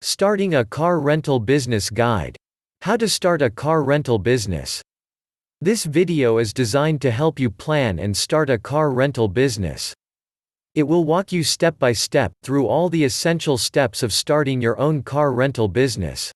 Starting a car rental business guide. How to start a car rental business. This video is designed to help you plan and start a car rental business. It will walk you step by step through all the essential steps of starting your own car rental business.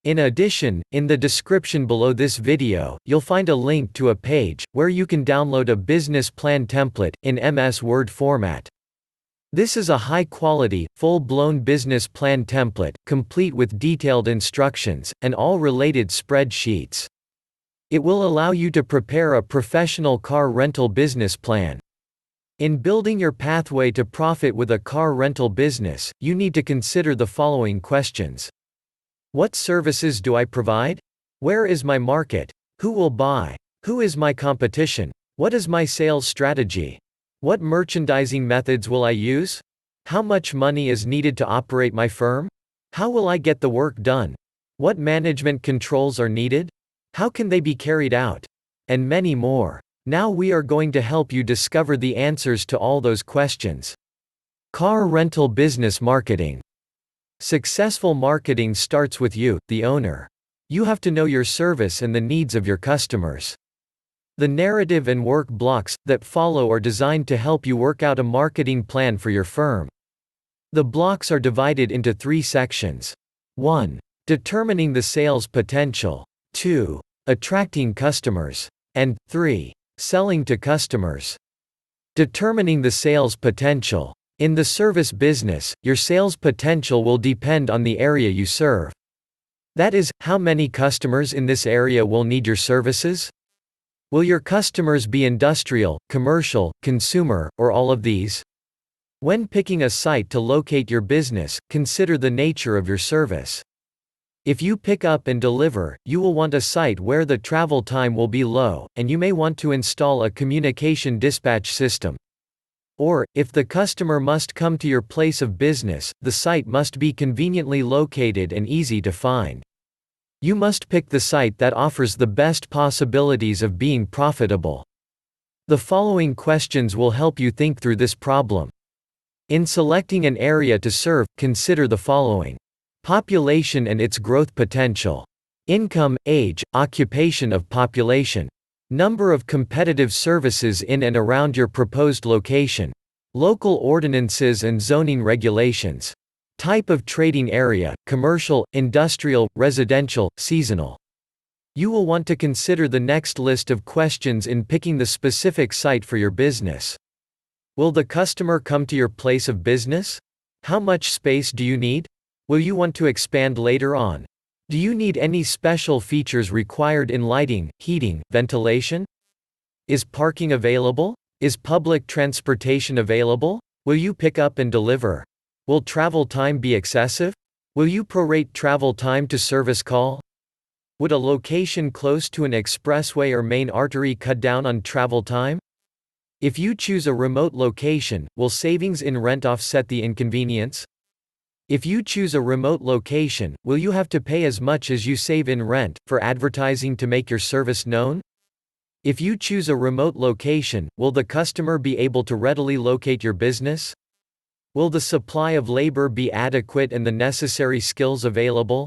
In addition, in the description below this video, you'll find a link to a page where you can download a business plan template in MS Word format. This is a high-quality, full-blown business plan template, complete with detailed instructions, and all related spreadsheets. It will allow you to prepare a professional car rental business plan. In building your pathway to profit with a car rental business, you need to consider the following questions. What services do I provide? Where is my market? Who will buy? Who is my competition? What is my sales strategy? What merchandising methods will I use? How much money is needed to operate my firm? How will I get the work done? What management controls are needed? How can they be carried out? And many more. Now we are going to help you discover the answers to all those questions. Car rental business marketing. Successful marketing starts with you, the owner. You have to know your service and the needs of your customers. The narrative and work blocks that follow are designed to help you work out a marketing plan for your firm. The blocks are divided into 3 sections. 1. Determining the sales potential. 2. Attracting customers. And 3. Selling to customers. Determining the sales potential. In the service business, your sales potential will depend on the area you serve. That is, how many customers in this area will need your services? Will your customers be industrial, commercial, consumer, or all of these? When picking a site to locate your business, consider the nature of your service. If you pick up and deliver, you will want a site where the travel time will be low, and you may want to install a communication dispatch system. Or, if the customer must come to your place of business, the site must be conveniently located and easy to find. You must pick the site that offers the best possibilities of being profitable. The following questions will help you think through this problem. In selecting an area to serve, consider the following. Population and its growth potential. Income, age, occupation of population. Number of competitive services in and around your proposed location. Local ordinances and zoning regulations. Type of trading area, commercial, industrial, residential, seasonal. You will want to consider the next list of questions in picking the specific site for your business. Will the customer come to your place of business? How much space do you need? Will you want to expand later on? Do you need any special features required in lighting, heating, ventilation? Is parking available? Is public transportation available? Will you pick up and deliver? Will travel time be excessive? Will you prorate travel time to service call? Would a location close to an expressway or main artery cut down on travel time? If you choose a remote location, will savings in rent offset the inconvenience? If you choose a remote location, will you have to pay as much as you save in rent for advertising to make your service known? If you choose a remote location, will the customer be able to readily locate your business? Will the supply of labor be adequate and the necessary skills available?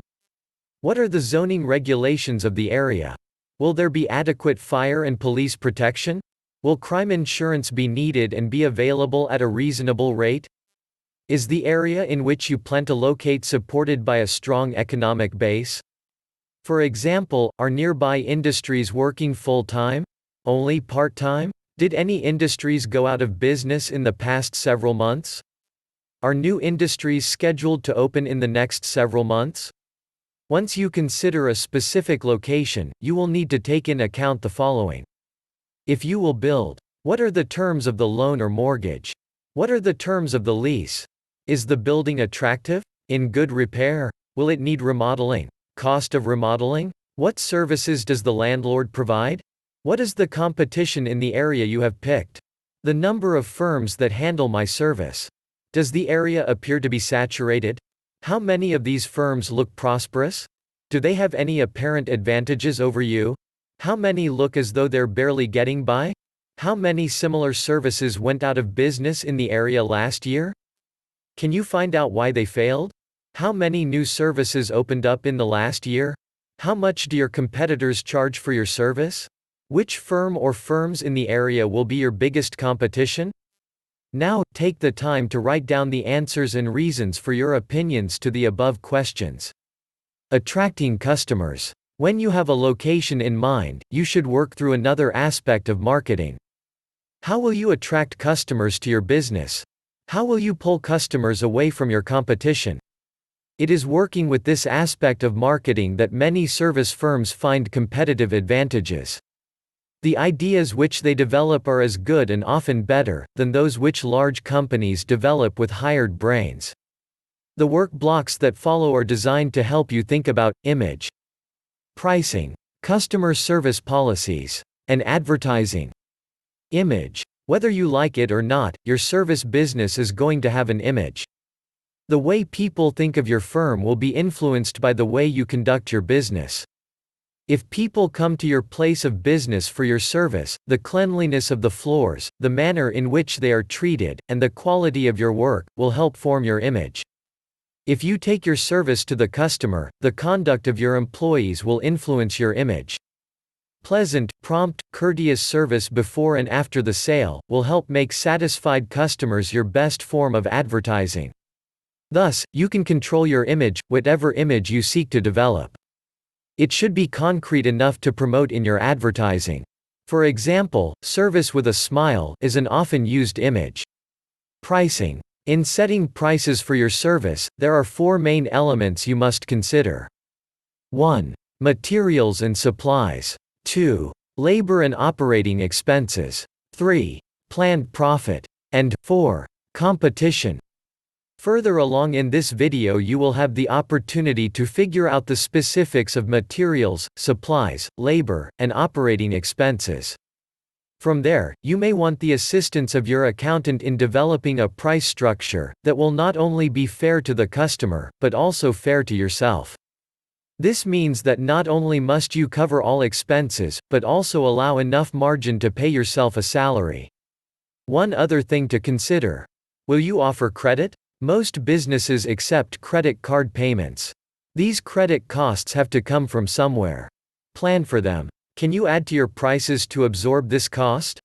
What are the zoning regulations of the area? Will there be adequate fire and police protection? Will crime insurance be needed and be available at a reasonable rate? Is the area in which you plan to locate supported by a strong economic base? For example, are nearby industries working full-time? Only part-time? Did any industries go out of business in the past several months? Are new industries scheduled to open in the next several months? Once you consider a specific location, you will need to take in account the following. If you will build, what are the terms of the loan or mortgage? What are the terms of the lease? Is the building attractive? In good repair? Will it need remodeling? Cost of remodeling? What services does the landlord provide? What is the competition in the area you have picked? The number of firms that handle my service. Does the area appear to be saturated? How many of these firms look prosperous? Do they have any apparent advantages over you? How many look as though they're barely getting by? How many similar services went out of business in the area last year? Can you find out why they failed? How many new services opened up in the last year? How much do your competitors charge for your service? Which firm or firms in the area will be your biggest competition? Now, take the time to write down the answers and reasons for your opinions to the above questions. Attracting customers. When you have a location in mind, you should work through another aspect of marketing. How will you attract customers to your business? How will you pull customers away from your competition? It is working with this aspect of marketing that many service firms find competitive advantages. The ideas which they develop are as good and often better than those which large companies develop with hired brains. The work blocks that follow are designed to help you think about image, pricing, customer service policies, and advertising. Image. Whether you like it or not, your service business is going to have an image. The way people think of your firm will be influenced by the way you conduct your business. If people come to your place of business for your service, the cleanliness of the floors, the manner in which they are treated, and the quality of your work will help form your image. If you take your service to the customer, the conduct of your employees will influence your image. Pleasant, prompt, courteous service before and after the sale will help make satisfied customers your best form of advertising. Thus, you can control your image, whatever image you seek to develop. It should be concrete enough to promote in your advertising. For example, service with a smile is an often used image. Pricing. In setting prices for your service, there are 4 main elements you must consider. 1. Materials and supplies. 2. Labor and operating expenses. 3. Planned profit. And 4. Competition. Further along in this video you will have the opportunity to figure out the specifics of materials, supplies, labor, and operating expenses. From there, you may want the assistance of your accountant in developing a price structure that will not only be fair to the customer, but also fair to yourself. This means that not only must you cover all expenses, but also allow enough margin to pay yourself a salary. One other thing to consider. Will you offer credit? Most businesses accept credit card payments. These credit costs have to come from somewhere. Plan for them. Can you add to your prices to absorb this cost?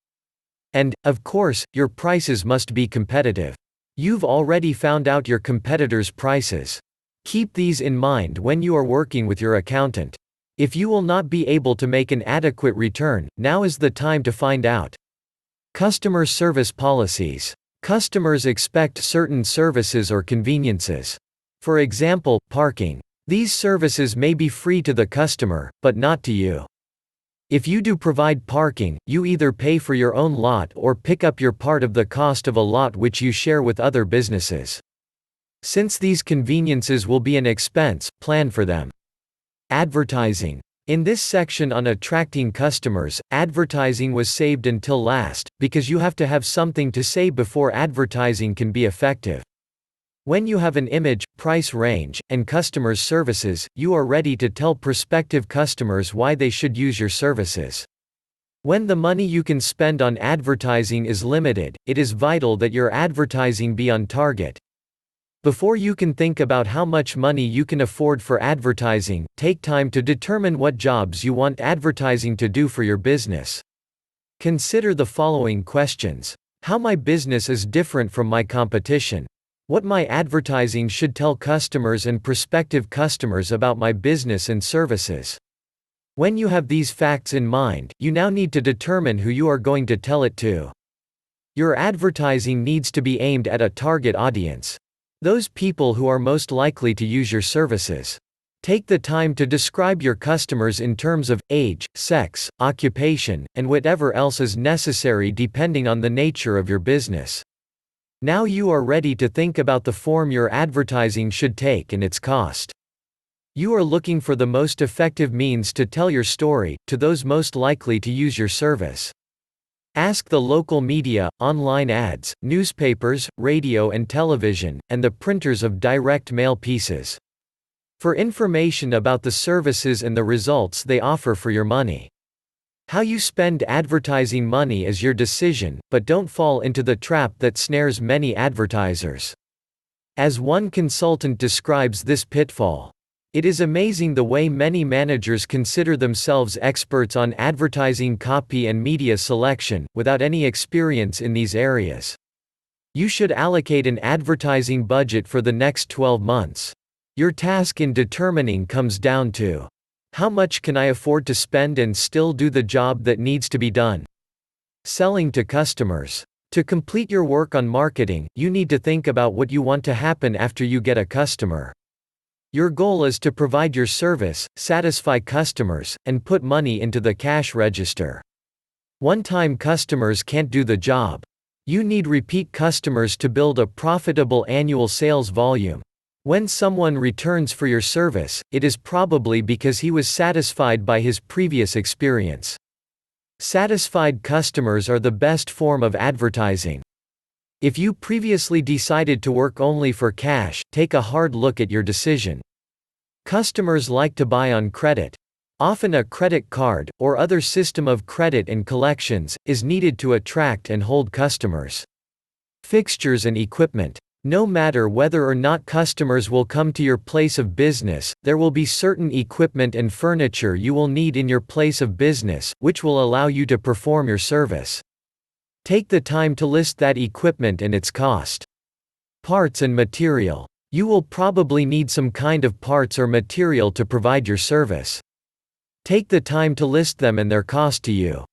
And, of course, your prices must be competitive. You've already found out your competitors' prices. Keep these in mind when you are working with your accountant. If you will not be able to make an adequate return, now is the time to find out. Customer service policies. Customers expect certain services or conveniences. For example, parking. These services may be free to the customer, but not to you. If you do provide parking, you either pay for your own lot or pick up your part of the cost of a lot which you share with other businesses. Since these conveniences will be an expense, plan for them. Advertising. In this section on attracting customers, advertising was saved until last, because you have to have something to say before advertising can be effective. When you have an image, price range, and customers' services, you are ready to tell prospective customers why they should use your services. When the money you can spend on advertising is limited, it is vital that your advertising be on target. Before you can think about how much money you can afford for advertising, take time to determine what jobs you want advertising to do for your business. Consider the following questions. How my business is different from my competition. What my advertising should tell customers and prospective customers about my business and services. When you have these facts in mind, you now need to determine who you are going to tell it to. Your advertising needs to be aimed at a target audience. Those people who are most likely to use your services. Take the time to describe your customers in terms of age, sex, occupation, and whatever else is necessary depending on the nature of your business. Now you are ready to think about the form your advertising should take and its cost. You are looking for the most effective means to tell your story to those most likely to use your service. Ask the local media, online ads, newspapers, radio and television, and the printers of direct mail pieces for information about the services and the results they offer for your money. How you spend advertising money is your decision, but don't fall into the trap that snares many advertisers. As one consultant describes this pitfall, "It is amazing the way many managers consider themselves experts on advertising copy and media selection, without any experience in these areas. You should allocate an advertising budget for the next 12 months. Your task in determining comes down to, how much can I afford to spend and still do the job that needs to be done?" Selling to customers. To complete your work on marketing, you need to think about what you want to happen after you get a customer. Your goal is to provide your service, satisfy customers, and put money into the cash register. One-time customers can't do the job. You need repeat customers to build a profitable annual sales volume. When someone returns for your service, it is probably because he was satisfied by his previous experience. Satisfied customers are the best form of advertising. If you previously decided to work only for cash, take a hard look at your decision. Customers like to buy on credit. Often a credit card, or other system of credit and collections, is needed to attract and hold customers. Fixtures and equipment. No matter whether or not customers will come to your place of business, there will be certain equipment and furniture you will need in your place of business, which will allow you to perform your service. Take the time to list that equipment and its cost. Parts and material. You will probably need some kind of parts or material to provide your service. Take the time to list them and their cost to you.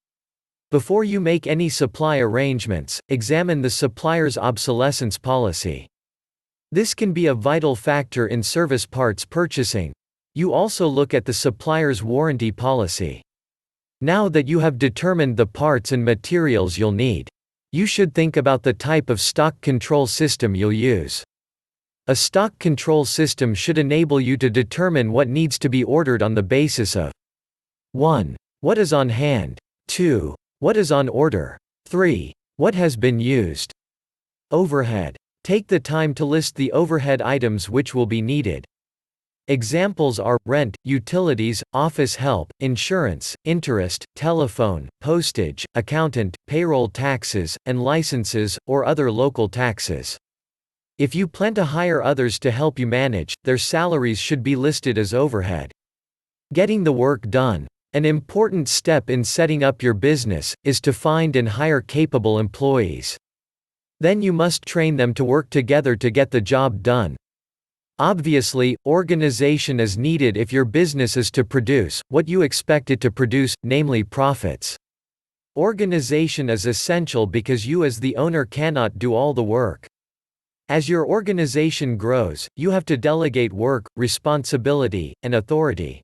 Before you make any supply arrangements, examine the supplier's obsolescence policy. This can be a vital factor in service parts purchasing. You also look at the supplier's warranty policy. Now that you have determined the parts and materials you'll need, you should think about the type of stock control system you'll use. A stock control system should enable you to determine what needs to be ordered on the basis of 1. What is on hand? 2. What is on order? 3. What has been used? Overhead. Take the time to list the overhead items which will be needed. Examples are rent, utilities, office help, insurance, interest, telephone, postage, accountant, payroll taxes, and licenses, or other local taxes. If you plan to hire others to help you manage, their salaries should be listed as overhead. Getting the work done. An important step in setting up your business is to find and hire capable employees. Then you must train them to work together to get the job done. Obviously, organization is needed if your business is to produce what you expect it to produce, namely profits. Organization is essential because you as the owner cannot do all the work. As your organization grows, you have to delegate work, responsibility, and authority.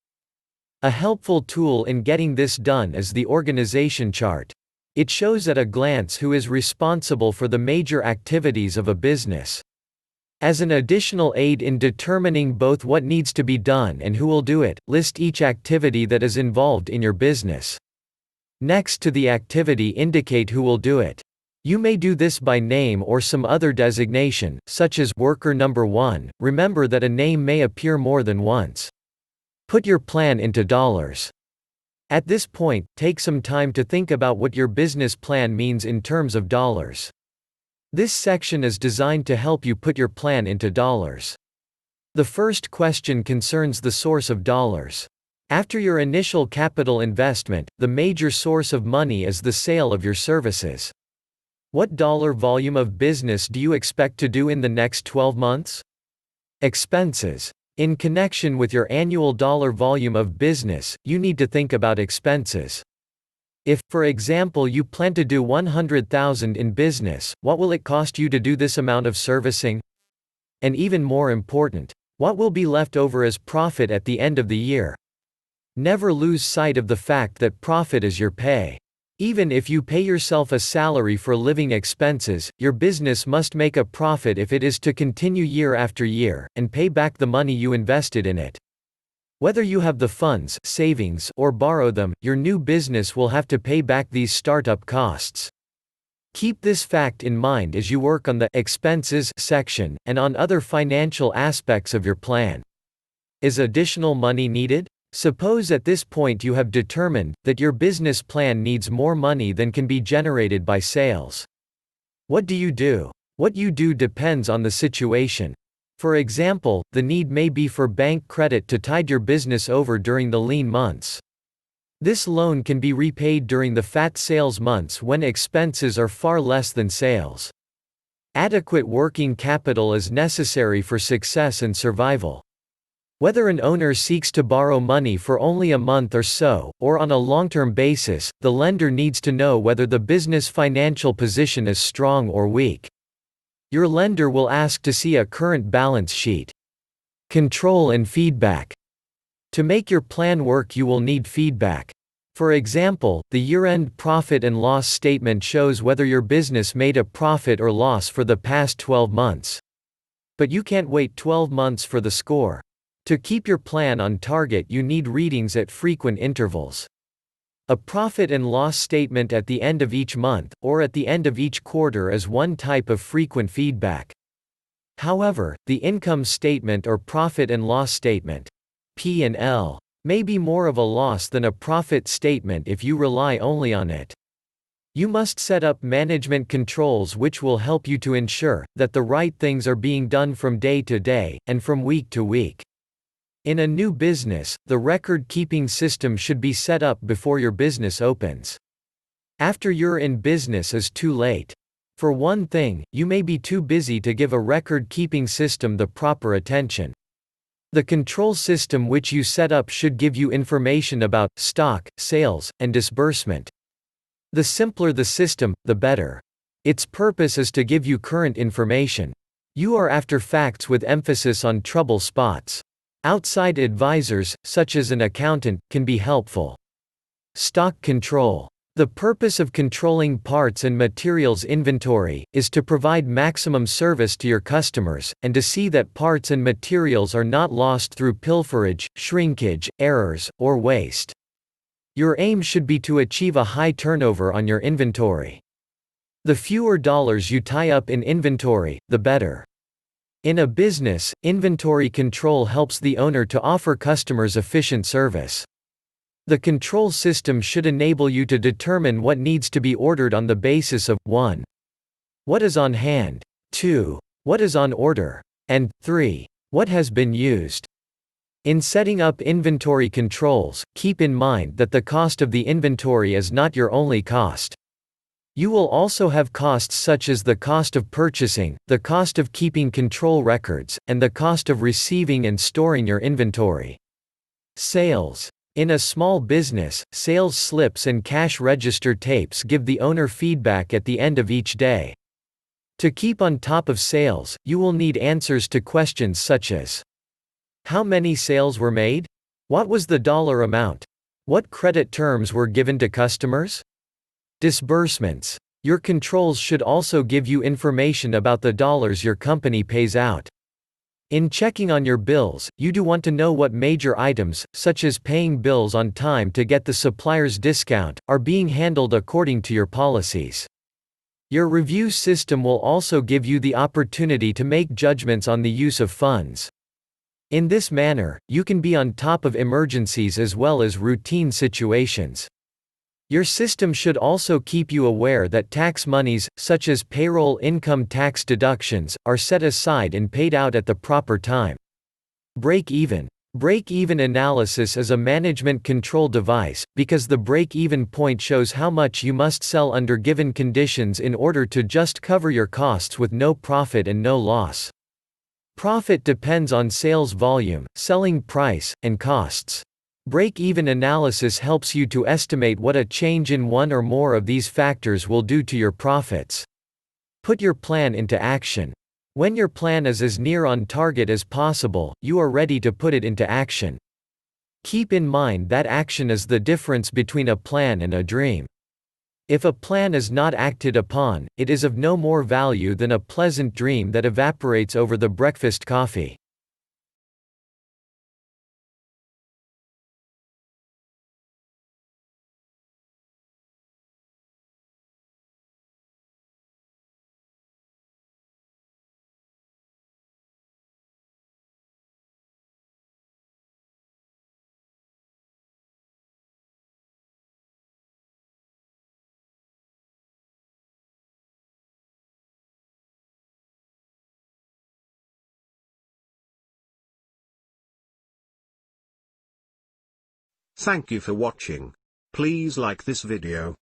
A helpful tool in getting this done is the organization chart. It shows at a glance who is responsible for the major activities of a business. As an additional aid in determining both what needs to be done and who will do it, list each activity that is involved in your business. Next to the activity, indicate who will do it. You may do this by name or some other designation, such as worker number 1. Remember that a name may appear more than once. Put your plan into dollars. At this point, take some time to think about what your business plan means in terms of dollars. This section is designed to help you put your plan into dollars. The first question concerns the source of dollars. After your initial capital investment, the major source of money is the sale of your services. What dollar volume of business do you expect to do in the next 12 months? Expenses. In connection with your annual dollar volume of business, you need to think about expenses. If, for example, you plan to do $100,000 in business, what will it cost you to do this amount of servicing? And even more important, what will be left over as profit at the end of the year? Never lose sight of the fact that profit is your pay. Even if you pay yourself a salary for living expenses, your business must make a profit if it is to continue year after year, and pay back the money you invested in it. Whether you have the funds, savings, or borrow them, your new business will have to pay back these startup costs. Keep this fact in mind as you work on the expenses section, and on other financial aspects of your plan. Is additional money needed? Suppose at this point you have determined that your business plan needs more money than can be generated by sales. What do you do? What you do depends on the situation. For example, the need may be for bank credit to tide your business over during the lean months. This loan can be repaid during the fat sales months when expenses are far less than sales. Adequate working capital is necessary for success and survival. Whether an owner seeks to borrow money for only a month or so, or on a long-term basis, the lender needs to know whether the business financial position is strong or weak. Your lender will ask to see a current balance sheet. Control and feedback. To make your plan work, you will need feedback. For example, the year-end profit and loss statement shows whether your business made a profit or loss for the past 12 months. But you can't wait 12 months for the score. To keep your plan on target, you need readings at frequent intervals. A profit and loss statement at the end of each month, or at the end of each quarter, is one type of frequent feedback. However, the income statement or profit and loss statement, P&L, may be more of a loss than a profit statement if you rely only on it. You must set up management controls which will help you to ensure that the right things are being done from day to day, and from week to week. In a new business, the record-keeping system should be set up before your business opens. After you're in business is too late. For one thing, you may be too busy to give a record-keeping system the proper attention. The control system which you set up should give you information about stock, sales, and disbursement. The simpler the system, the better. Its purpose is to give you current information. You are after facts with emphasis on trouble spots. Outside advisors, such as an accountant, can be helpful. Stock control. The purpose of controlling parts and materials inventory is to provide maximum service to your customers, and to see that parts and materials are not lost through pilferage, shrinkage, errors, or waste. Your aim should be to achieve a high turnover on your inventory. The fewer dollars you tie up in inventory, the better. In a business, inventory control helps the owner to offer customers efficient service. The control system should enable you to determine what needs to be ordered on the basis of 1. What is on hand, 2. What is on order, and 3. What has been used. In setting up inventory controls, keep in mind that the cost of the inventory is not your only cost. You will also have costs such as the cost of purchasing, the cost of keeping control records, and the cost of receiving and storing your inventory. Sales. In a small business, sales slips and cash register tapes give the owner feedback at the end of each day. To keep on top of sales, you will need answers to questions such as: how many sales were made? What was the dollar amount? What credit terms were given to customers? Disbursements. Your controls should also give you information about the dollars your company pays out. In checking on your bills, you do want to know what major items, such as paying bills on time to get the supplier's discount, are being handled according to your policies. Your review system will also give you the opportunity to make judgments on the use of funds. In this manner, you can be on top of emergencies as well as routine situations. Your system should also keep you aware that tax monies, such as payroll income tax deductions, are set aside and paid out at the proper time. Break-even. Break-even analysis is a management control device, because the break-even point shows how much you must sell under given conditions in order to just cover your costs with no profit and no loss. Profit depends on sales volume, selling price, and costs. Break-even analysis helps you to estimate what a change in one or more of these factors will do to your profits. Put your plan into action. When your plan is as near on target as possible, you are ready to put it into action. Keep in mind that action is the difference between a plan and a dream. If a plan is not acted upon, it is of no more value than a pleasant dream that evaporates over the breakfast coffee. Thank you for watching. Please like this video.